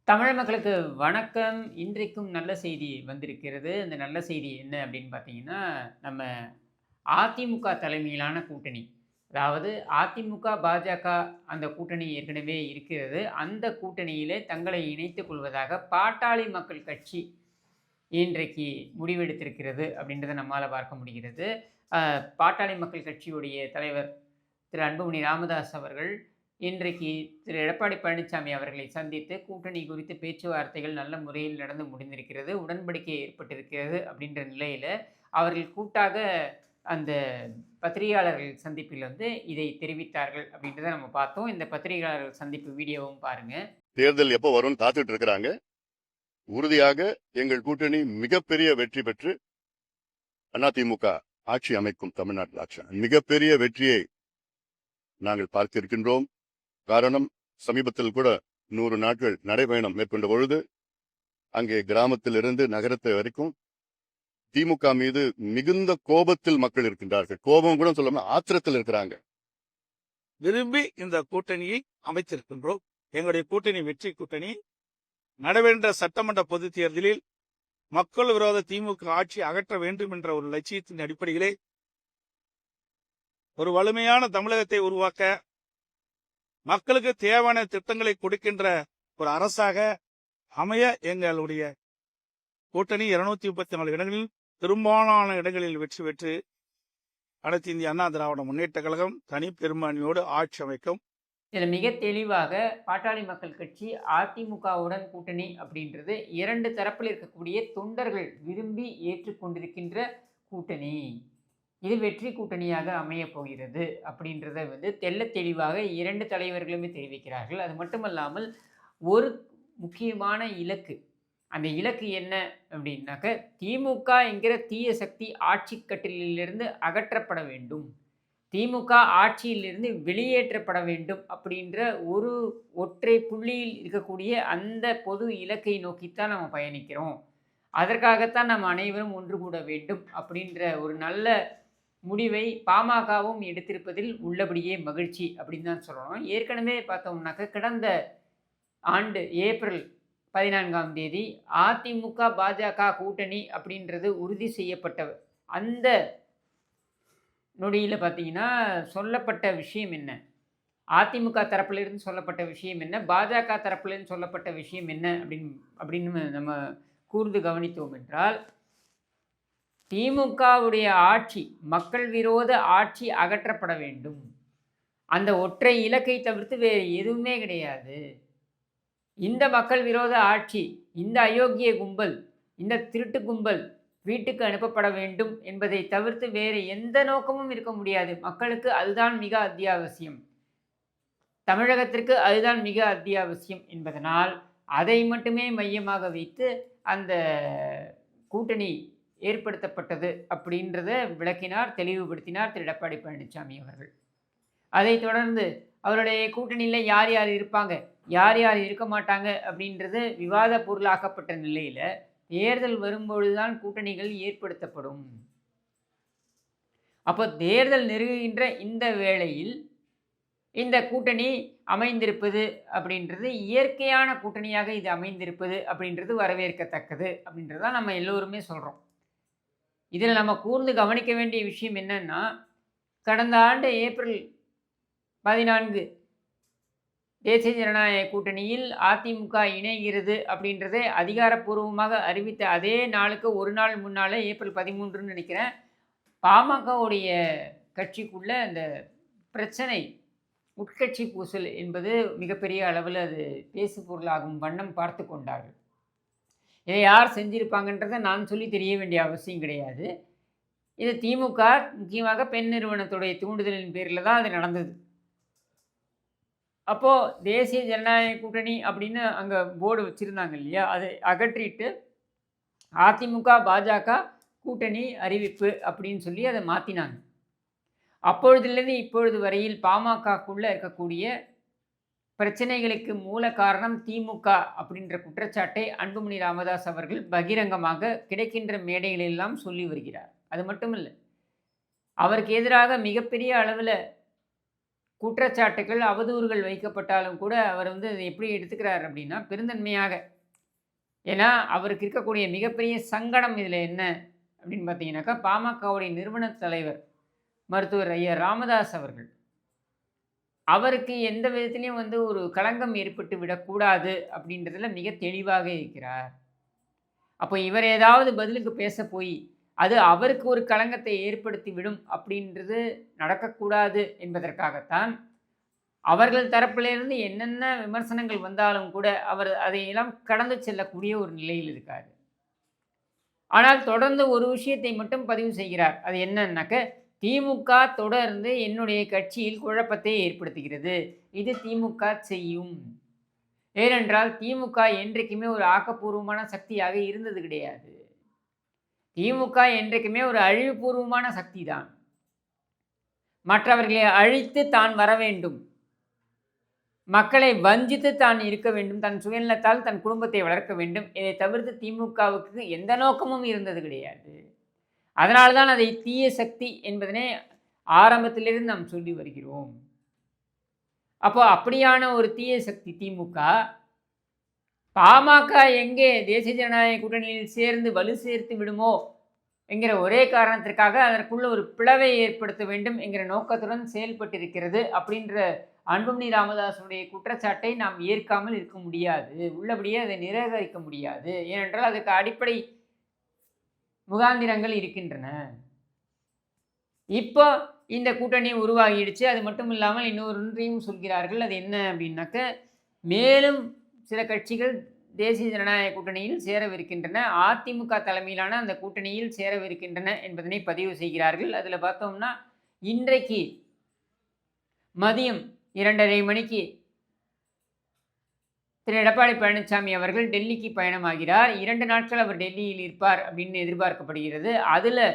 தமிழ் மக்களுக்கு வணக்கம். இன்றைக்கும் நல்ல செய்தி வந்திருக்கிறது. அந்த நல்ல செய்தி என்ன அப்படின்னு பார்த்தீங்கன்னா, நம்ம அதிமுக தலைமையிலான கூட்டணி. அதாவது அதிமுக, பாஜக அந்த கூட்டணி ஏற்கனவே இருக்கிறது. அந்த கூட்டணியிலே தங்களை இணைத்துக் கொள்வதாக பாட்டாளி மக்கள் கட்சி இன்றைக்கு முடிவெடுத்திருக்கிறது அப்படின்றத நம்மால பார்க்க முடிகிறது. பாட்டாளி மக்கள் கட்சியுடைய தலைவர் திரு அன்புமணி ராமதாஸ் அவர்கள் இன்றைக்கு திரு எடப்பாடி பழனிசாமி அவர்களை சந்தித்து கூட்டணி குறித்து பேச்சுவார்த்தைகள் நல்ல முறையில் நடந்து முடிந்திருக்கிறது. உடன்படிக்கை ஏற்பட்டிருக்கிறது அப்படின்ற நிலையில, அவர்கள் கூட்டாக அந்த பத்திரிகையாளர்கள் சந்திப்பில் இதை தெரிவித்தார்கள் அப்படின்றத நம்ம பார்த்தோம். இந்த பத்திரிகையாளர்கள் சந்திப்பு வீடியோவும் பாருங்க. தேர்தல் எப்போ வரும்னு காத்துட்டு இருக்கிறாங்க. உறுதியாக எங்கள் கூட்டணி மிகப்பெரிய வெற்றி பெற்று அதிமுக ஆட்சி அமைக்கும். தமிழ்நாட்டில் ஆட்சி மிகப்பெரிய வெற்றியை நாங்கள் பார்த்திருக்கின்றோம். காரணம், சமீபத்தில் கூட 100 நாட்கள் நடைபயணம் மேற்கொண்ட பொழுது அங்கே கிராமத்திலிருந்து நகரத்தை வரைக்கும் திமுக மீது மிகுந்த கோபத்தில் மக்கள் இருக்கின்றார்கள். கோபம் கூட சொல்லாம ஆத்திரத்தில் இருக்கிறாங்க. விரும்பி இந்த கூட்டணியை அமைத்திருக்கின்றோம். எங்களுடைய கூட்டணி வெற்றி கூட்டணி. நடைபெற்ற சட்டமன்ற பொதுத் தேர்தலில் மக்கள் விரோத திமுக ஆட்சி அகற்ற வேண்டும் என்ற ஒரு லட்சியத்தின் அடிப்படையிலே ஒரு வலிமையான தமிழகத்தை உருவாக்க, மக்களுக்கு தேவையான திட்டங்களை கொடுக்கின்ற ஒரு அரசாக அமைய எங்களுடைய கூட்டணி 234 இடங்களில் பெரும்பாலான இடங்களில் வெற்றி பெற்று அனைத்து இந்திய அண்ணா திராவிட முன்னேற்ற கழகம் தனி பெரும்பான்மையோடு ஆட்சி அமைக்கும். இதில் மிக தெளிவாக பாட்டாளி மக்கள் கட்சி அதிமுகவுடன் கூட்டணி அப்படின்றது 2 தரப்பில் இருக்கக்கூடிய தொண்டர்கள் விரும்பி ஏற்றுக்கொண்டிருக்கின்ற கூட்டணி. இது வெற்றி கூட்டணியாக அமையப் போகிறது அப்படின்றத தெள்ளத் தெளிவாக 2 தலைவர்களுமே தெரிவிக்கிறார்கள். அது மட்டுமல்லாமல் ஒரு முக்கியமான இலக்கு, அந்த இலக்கு என்ன அப்படின்னாக்க, திமுக என்கிற தீய சக்தி ஆட்சி கட்டிலிலிருந்து அகற்றப்பட வேண்டும், திமுக ஆட்சியிலிருந்து வெளியேற்றப்பட வேண்டும் அப்படின்ற ஒரு ஒற்றை புள்ளியில் இருக்கக்கூடிய அந்த பொது இலக்கை நோக்கித்தான் நம்ம பயணிக்கிறோம். அதற்காகத்தான் நம்ம அனைவரும் ஒன்று கூட வேண்டும் அப்படின்ற ஒரு நல்ல முடிவை பாமகவும் எடுத்திருப்பதில் உள்ளபடியே மகிழ்ச்சி அப்படின்னு தான் சொல்லணும். ஏற்கனவே பார்த்தோம்னாக்க கடந்த ஆண்டு ஏப்ரல் 14ஆம் தேதி அதிமுக பாஜக கூட்டணி அப்படின்றது உறுதி செய்யப்பட்ட அந்த நொடியில் பார்த்தீங்கன்னா சொல்லப்பட்ட விஷயம் என்ன, அதிமுக தரப்பிலிருந்து சொல்லப்பட்ட விஷயம் என்ன, பாஜக தரப்பிலிருந்து சொல்லப்பட்ட விஷயம் என்ன அப்படின்னு நம்ம கூர்ந்து கவனித்தோம் என்றால், திமுகவுடைய ஆட்சி, மக்கள் விரோத ஆட்சி அகற்றப்பட வேண்டும். அந்த ஒற்றை இலக்கை தவிர்த்து வேறு எதுவுமே கிடையாது. இந்த மக்கள் விரோத ஆட்சி, இந்த அயோக்கிய கும்பல், இந்த திருட்டு கும்பல் வீட்டுக்கு அனுப்பப்பட வேண்டும் என்பதை தவிர்த்து வேறு எந்த நோக்கமும் இருக்க முடியாது. மக்களுக்கு அதுதான் மிக அத்தியாவசியம். தமிழகத்திற்கு அதுதான் மிக அத்தியாவசியம் என்பதனால் அதை மட்டுமே மையமாக வைத்து அந்த கூட்டணி ஏற்படுத்தப்பட்டது அப்படின்றத விளக்கினார், தெளிவுபடுத்தினார் திரு எடப்பாடி பழனிசாமி அவர்கள். அதைத் தொடர்ந்து அவருடைய கூட்டணியில் யார் யார் இருப்பாங்க, யார் யார் இருக்க மாட்டாங்க அப்படின்றது விவாத பொருளாக்கப்பட்ட நிலையில், தேர்தல் வரும்பொழுதுதான் கூட்டணிகள் ஏற்படுத்தப்படும். அப்போ தேர்தல் நெருங்குகின்ற இந்த வேளையில் இந்த கூட்டணி அமைந்திருப்பது அப்படின்றது, இயற்கையான கூட்டணியாக இது அமைந்திருப்பது அப்படின்றது வரவேற்கத்தக்கது அப்படின்றதான் நம்ம எல்லோருமே சொல்கிறோம். இதில் நம்ம கூர்ந்து கவனிக்க வேண்டிய விஷயம் என்னன்னா, கடந்த ஆண்டு ஏப்ரல் 14 தேசிய ஜனநாயக கூட்டணியில் அதிமுக இணைகிறது அப்படின்றதை அதிகாரப்பூர்வமாக அறிவித்த அதே நாளுக்கு ஒரு நாள் முன்னால், ஏப்ரல் 13ன்னு நினைக்கிறேன், பாமகவுடைய கட்சிக்குள்ள அந்த பிரச்சனை, உட்கட்சி பூசல் என்பது மிகப்பெரிய அளவில் அது பேசு பொருளாகும் வண்ணம் பார்த்து கொண்டார்கள். இதை யார் செஞ்சிருப்பாங்கன்றதை நான் சொல்லி தெரிய வேண்டிய அவசியம் கிடையாது. இது திமுக, முக்கியமாக பெண் நிறுவனத்துடைய தூண்டுதலின் பேரில் தான் அது நடந்தது. அப்போது தேசிய ஜனநாயக கூட்டணி அப்படின்னு அங்கே போர்டு வச்சுருந்தாங்க இல்லையா, அதை அகற்றிட்டு அதிமுக பாஜக கூட்டணி அறிவிப்பு அப்படின்னு சொல்லி அதை மாற்றினாங்க. அப்பொழுதிலிருந்து இப்பொழுது வரையில் பாமகக்குள்ளே இருக்கக்கூடிய பிரச்சனைகளுக்கு மூல காரணம் திமுக அப்படின்ற குற்றச்சாட்டை அன்புமணி ராமதாஸ் அவர்கள் பகிரங்கமாக கிடைக்கின்ற மேடைகளெல்லாம் சொல்லி வருகிறார். அது மட்டும் இல்லை, அவருக்கு எதிராக மிகப்பெரிய அளவில் குற்றச்சாட்டுகள், அவதூறுகள் வைக்கப்பட்டாலும் கூட அவர் வந்து அதை எப்படி எடுத்துக்கிறார் அப்படின்னா பெருந்தன்மையாக. ஏன்னா அவருக்கு இருக்கக்கூடிய மிகப்பெரிய சங்கடம் இதில் என்ன அப்படின்னு பார்த்தீங்கன்னாக்கா, பாமகவுடைய நிறுவன தலைவர் மருத்துவர் ஐயா ராமதாஸ் அவர்கள், அவருக்கு எந்த விதத்திலையும் வந்து ஒரு களங்கம் ஏற்பட்டு விடக்கூடாது அப்படின்றதுல மிக தெளிவாக இருக்கிறார். அப்போ இவர் ஏதாவது பதிலுக்கு பேச போய் அது அவருக்கு ஒரு களங்கத்தை ஏற்படுத்தி விடும் அப்படின்றது நடக்கக்கூடாது என்பதற்காகத்தான் அவர்கள் தரப்பிலிருந்து என்னென்ன விமர்சனங்கள் வந்தாலும் கூட அவர் அதையெல்லாம் கடந்து செல்லக்கூடிய ஒரு நிலையில் இருக்கார். ஆனால் தொடர்ந்து ஒரு விஷயத்தை மட்டும் பதிவு செய்கிறார். அது என்னன்னாக்க, திமுக தொடர்ந்து என்னுடைய கட்சியில் குழப்பத்தை ஏற்படுத்துகிறது. இது திமுக செய்யும். ஏனென்றால் திமுக என்றைக்குமே ஒரு ஆக்கப்பூர்வமான சக்தியாக இருந்தது கிடையாது. திமுக என்றைக்குமே ஒரு அழிவுபூர்வமான சக்தி தான். மற்றவர்களை அழித்து தான் வர வேண்டும், மக்களை வஞ்சித்து தான் இருக்க வேண்டும், தன் சுயநலத்தால் தன் குடும்பத்தை வளர்க்க வேண்டும். இதை தவிர்த்து திமுகவுக்கு எந்த நோக்கமும் இருந்தது கிடையாது. அதனால்தான் அதை தீய சக்தி என்பதனை ஆரம்பத்திலிருந்து நாம் சொல்லி வருகிறோம். அப்போ அப்படியான ஒரு தீய சக்தி திமுக, பாமக எங்கே தேசிய ஜனநாயக கூட்டணியில் சேர்ந்து வலு சேர்த்து விடுமோ என்கிற ஒரே காரணத்திற்காக அதற்குள்ள ஒரு பிளவை ஏற்படுத்த வேண்டும் என்கிற நோக்கத்துடன் செயல்பட்டிருக்கிறது. அப்படின்ற அன்புமணி ராமதாஸுடைய குற்றச்சாட்டை நாம் ஏற்காமல் இருக்க முடியாது, உள்ளபடியே அதை நிராகரிக்க முடியாது. ஏனென்றால் அதுக்கு அடிப்படை முகாந்திரங்கள் இருக்கின்றன. இப்போ இந்த கூட்டணி உருவாகிடுச்சு. அது மட்டும் இல்லாமல் இன்னொன்றையும் சொல்கிறார்கள். அது என்ன அப்படின்னாக்க, மேலும் சில கட்சிகள் தேசிய ஜனநாயக கூட்டணியில் சேரவிருக்கின்றன, அதிமுக தலைமையிலான அந்த கூட்டணியில் சேரவிருக்கின்றன என்பதனை பதிவு செய்கிறார்கள். அதில் பார்த்தோம்னா, இன்றைக்கு மதியம் 2:30 மணிக்கு திரு எடப்பாடி பழனிசாமி அவர்கள் டெல்லிக்கு பயணமாகிறார். 2 நாட்கள் அவர் டெல்லியில் இருப்பார் அப்படின்னு எதிர்பார்க்கப்படுகிறது. அதில்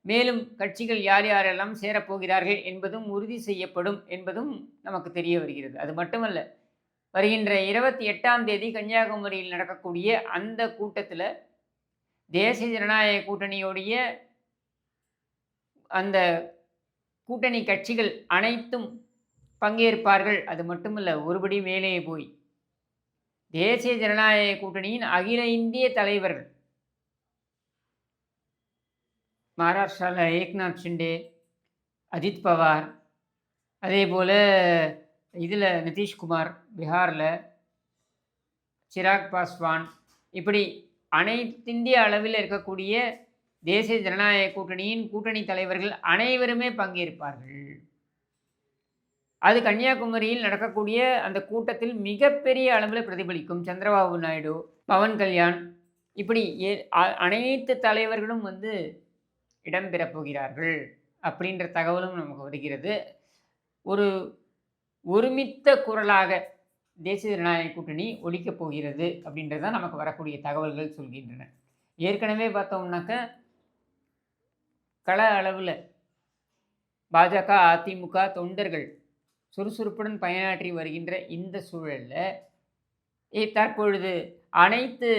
மேலும் கட்சிகள் யார் யாரெல்லாம் சேரப்போகிறார்கள் என்பதும் உறுதி செய்யப்படும் என்பதும் நமக்கு தெரிய வருகிறது. அது மட்டுமல்ல, வருகின்ற 28ஆம் தேதி கன்னியாகுமரியில் நடக்கக்கூடிய அந்த கூட்டத்தில் தேசிய ஜனநாயக கூட்டணியோடைய அந்த கூட்டணி கட்சிகள் அனைத்தும் பங்கேற்பார்கள். அது மட்டுமல்ல, ஒருபடி மேலே போய் தேசிய ஜனநாயக கூட்டணியின் அகில இந்திய தலைவர்கள், மகாராஷ்டிராவில் ஏக்நாத் ஷிண்டே, அஜித் பவார், அதே போல் இதில் நிதிஷ்குமார், பீகாரில் சிராக் பாஸ்வான், இப்படி அனைத்திந்திய அளவில் இருக்கக்கூடிய தேசிய ஜனநாயக கூட்டணியின் கூட்டணி தலைவர்கள் அனைவருமே பங்கேற்பார்கள். அது கன்னியாகுமரியில் நடக்கக்கூடிய அந்த கூட்டத்தில் மிகப்பெரிய அளவில் பிரதிபலிக்கும். சந்திரபாபு நாயுடு, பவன் கல்யாண், இப்படி அனைத்து தலைவர்களும் வந்து இடம்பெறப் போகிறார்கள் அப்படின்ற தகவலும் நமக்கு வருகிறது. ஒரு ஒருமித்த குரலாக தேசிய ஜனநாயக கூட்டணி ஒலிக்கப் போகிறது அப்படின்றதான் நமக்கு வரக்கூடிய தகவல்கள் சொல்கின்றன. ஏற்கனவே பார்த்தோம்னாக்க, கள அளவில் பாஜக, அதிமுக தொண்டர்கள் சுறுசுறுப்புடன் பயனாற்றி வருகின்ற இந்த சூழலில் தற்பொழுது அனைத்து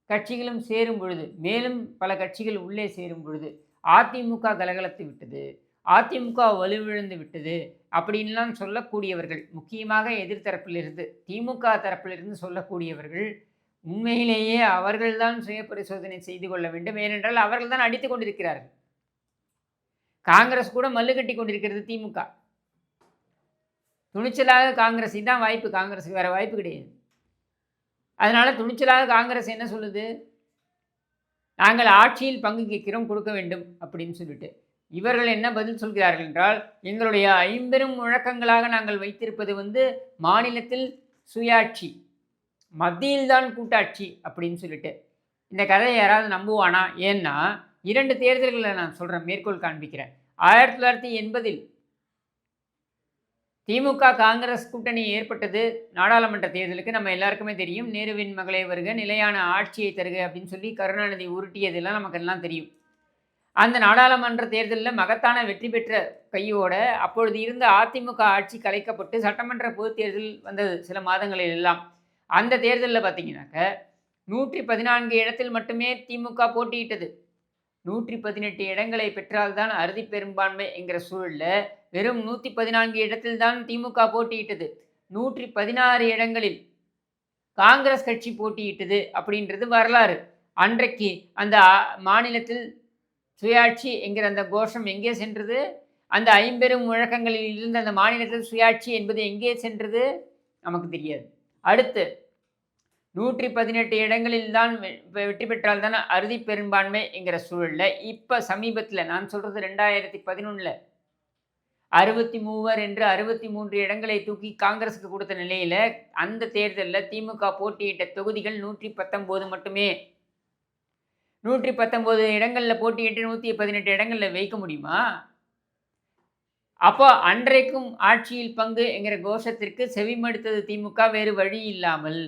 கட்சிகளும் சேரும் பொழுது, மேலும் பல கட்சிகள் உள்ளே சேரும் பொழுது அதிமுக கலகலத்து விட்டது, அதிமுக வலுவிழந்து விட்டது அப்படின்லாம் சொல்லக்கூடியவர்கள், முக்கியமாக எதிர்த்தரப்பிலிருந்து திமுக தரப்பிலிருந்து சொல்லக்கூடியவர்கள், உண்மையிலேயே அவர்கள்தான் சுய பரிசோதனை செய்து கொள்ள வேண்டும். ஏனென்றால் அவர்கள் தான் அடித்து கொண்டிருக்கிறார்கள். காங்கிரஸ் கூட மல்லு கட்டி கொண்டிருக்கிறது. திமுக துணிச்சலாக காங்கிரஸ், இதுதான் வாய்ப்பு, காங்கிரஸுக்கு வேறு வாய்ப்பு கிடையாது. அதனால் துணிச்சலாக காங்கிரஸ் என்ன சொல்லுது, நாங்கள் ஆட்சியில் பங்கு கேட்கிறோம், கொடுக்க வேண்டும் அப்படின்னு சொல்லிட்டு. இவர்கள் என்ன பதில் சொல்கிறார்கள் என்றால், எங்களுடைய 50 முழக்கங்களாக நாங்கள் வைத்திருப்பது வந்து மாநிலத்தில் சுயாட்சி, மத்தியில்தான் கூட்டாட்சி அப்படின்னு சொல்லிட்டு. இந்த கதையை யாராவது நம்புவானா? ஏன்னா 2 தேர்தல்களை நான் சொல்கிறேன், மேற்கோள் காண்பிக்கிறேன். 1980 திமுக காங்கிரஸ் கூட்டணி ஏற்பட்டது நாடாளுமன்ற தேர்தலுக்கு. நம்ம எல்லாருக்குமே தெரியும். நேருவின் மகளே வருக, நிலையான ஆட்சியை தருக அப்படின்னு சொல்லி கருணாநிதி உருட்டியதெல்லாம் நமக்கெல்லாம் தெரியும். அந்த நாடாளுமன்ற தேர்தலில் மகத்தான வெற்றி பெற்ற கையோட அப்பொழுது இருந்த அதிமுக ஆட்சி கலைக்கப்பட்டு சட்டமன்ற பொதுத் தேர்தல் வந்தது சில மாதங்களில் எல்லாம். அந்த தேர்தலில் பார்த்தீங்கன்னாக்க 114 இடத்தில் மட்டுமே திமுக போட்டியிட்டது. 118 இடங்களை பெற்றால்தான் அறுதி பெரும்பான்மை என்கிற சூழல்ல வெறும் 114 இடத்தில் தான் திமுக போட்டியிட்டது. 116 இடங்களில் காங்கிரஸ் கட்சி போட்டியிட்டது அப்படின்றது வரலாறு. அன்றைக்கு அந்த மாநிலத்தில் சுயாட்சி என்கிற அந்த கோஷம் எங்கே சென்றது? அந்த ஐம்பெரும் முழக்கங்களில் இருந்த அந்த மாநிலத்தில் சுயாட்சி என்பது எங்கே சென்றது? நமக்கு தெரியாது. அடுத்து 118 இடங்களில் தான் வெற்றி பெற்றால் தானே அறுதி பெரும்பான்மை என்கிற சூழலில் இப்போ சமீபத்தில் நான் சொல்கிறது 2011 63 என்று 63 இடங்களை தூக்கி காங்கிரஸுக்கு கொடுத்த நிலையில் அந்த தேர்தலில் திமுக போட்டியிட்ட தொகுதிகள் 119 மட்டுமே. 119 இடங்களில் போட்டியிட்டு 118 இடங்களில் வைக்க முடியுமா? அப்போ அன்றைக்கும் ஆட்சியில் பங்கு என்கிற கோஷத்திற்கு செவிமடுத்தது திமுக வேறு வழி இல்லாமல்.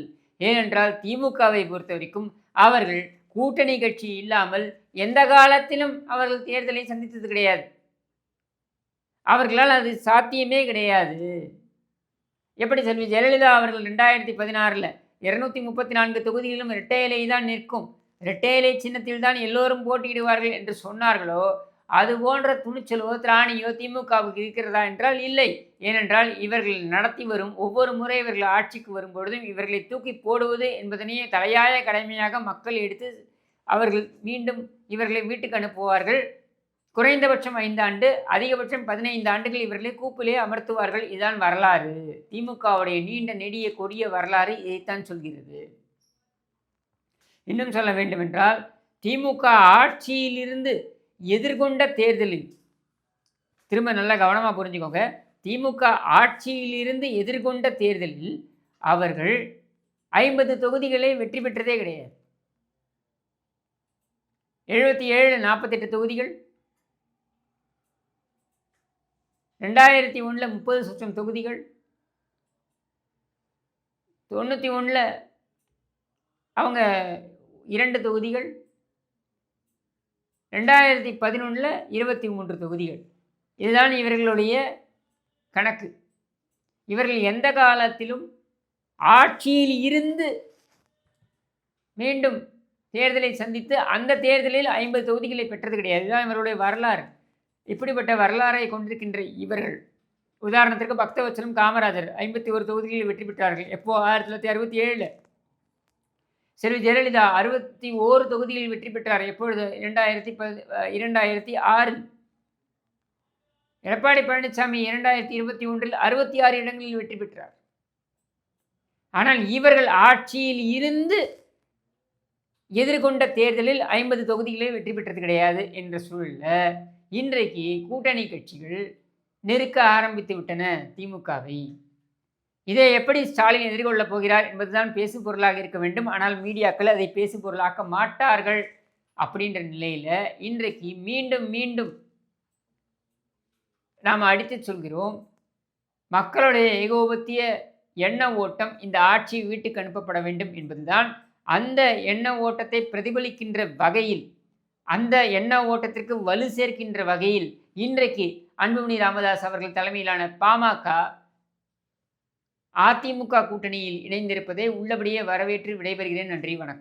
ஏனென்றால் திமுகவை பொறுத்த வரைக்கும் அவர்கள் கூட்டணி கட்சி இல்லாமல் எந்த காலத்திலும் அவர்கள் தேர்தலை சந்தித்தது கிடையாது. அவர்களால் அது சாத்தியமே கிடையாது. எப்படி செல்வி ஜெயலலிதா அவர்கள் 2016 234 தொகுதிகளிலும் இரட்டை இலை தான் நிற்கும், இரட்டை இலை சின்னத்தில் தான் எல்லோரும் போட்டியிடுவார்கள் என்று சொன்னார்களோ, அது போன்ற துணிச்சலோ திராணியோ திமுகவுக்கு இருக்கிறதா என்றால் இல்லை. ஏனென்றால் இவர்கள் நடத்தி வரும் ஒவ்வொரு முறை இவர்கள் ஆட்சிக்கு வரும்பொழுதும் இவர்களை தூக்கி போடுவது என்பதனையே தலையாய கடமையாக மக்கள் எடுத்து அவர்கள் மீண்டும் இவர்களை வீட்டுக்கு அனுப்புவார்கள். குறைந்தபட்சம் 5 ஆண்டு, அதிகபட்சம் 15 ஆண்டுகள் இவர்களை கூப்பிலே அமர்த்துவார்கள். இதுதான் வரலாறு. திமுகவுடைய நீண்ட நெடிய கொடிய வரலாறு இதைத்தான் சொல்கிறது. இன்னும் சொல்ல வேண்டுமென்றால் திமுக ஆட்சியிலிருந்து எதிர்கொண்ட தேர்தலில், திரும்ப நல்லா கவனமாக புரிஞ்சுக்கோங்க, திமுக ஆட்சியிலிருந்து எதிர்கொண்ட தேர்தலில் அவர்கள் 50 தொகுதிகளை வெற்றி பெற்றதே கிடையாது. 77 48 தொகுதிகள், 2001 30 தொகுதிகள், 91 அவங்க 2 தொகுதிகள், 2011 23 தொகுதிகள். இதுதான் இவர்களுடைய கணக்கு. இவர்கள் எந்த காலத்திலும் ஆட்சியில் இருந்து மீண்டும் தேர்தலை சந்தித்து அந்த தேர்தலில் 50 தொகுதிகளை பெற்றது கிடையாது. இதுதான் இவருடைய வரலாறு. இப்படிப்பட்ட வரலாறை கொண்டிருக்கின்ற இவர்கள், உதாரணத்திற்கு பக்தவச்சலம் காமராஜர் 51 தொகுதிகளில் வெற்றி பெற்றார்கள். எப்போ? 1967. செல்வி ஜெயலலிதா 61 தொகுதிகளில் வெற்றி பெற்றார். எப்பொழுது? 2006. எடப்பாடி பழனிசாமி 2021 66 இடங்களில் வெற்றி பெற்றார். ஆனால் இவர்கள் ஆட்சியில் இருந்து எதிர்கொண்ட தேர்தலில் 50 தொகுதிகளே வெற்றி பெற்றது கிடையாது என்ற சூழலில் இன்றைக்கு கூட்டணி கட்சிகள் நெருக்க ஆரம்பித்து விட்டன திமுகவை. இதை எப்படி ஸ்டாலின் எதிர்கொள்ளப் போகிறார் என்பதுதான் பேசு பொருளாக இருக்க வேண்டும். ஆனால் மீடியாக்கள் அதை பேசு பொருளாக்க மாட்டார்கள். அப்படின்ற நிலையில் இன்றைக்கு மீண்டும் மீண்டும் நாம் அடித்து சொல்கிறோம், மக்களுடைய ஏகோபத்திய எண்ண ஓட்டம் இந்த ஆட்சி வீட்டுக்கு அனுப்பப்பட வேண்டும் என்பதுதான். அந்த எண்ண ஓட்டத்தை பிரதிபலிக்கின்ற வகையில், அந்த எண்ண ஓட்டத்திற்கு வலு சேர்க்கின்ற வகையில் இன்றைக்கு அன்புமணி ராமதாஸ் அவர்கள் தலைமையிலான பாமக அதிமுக கூட்டணியில் இணைந்திருப்பதை உள்ளபடியே வரவேற்று விடைபெறுகிறேன். நன்றி, வணக்கம்.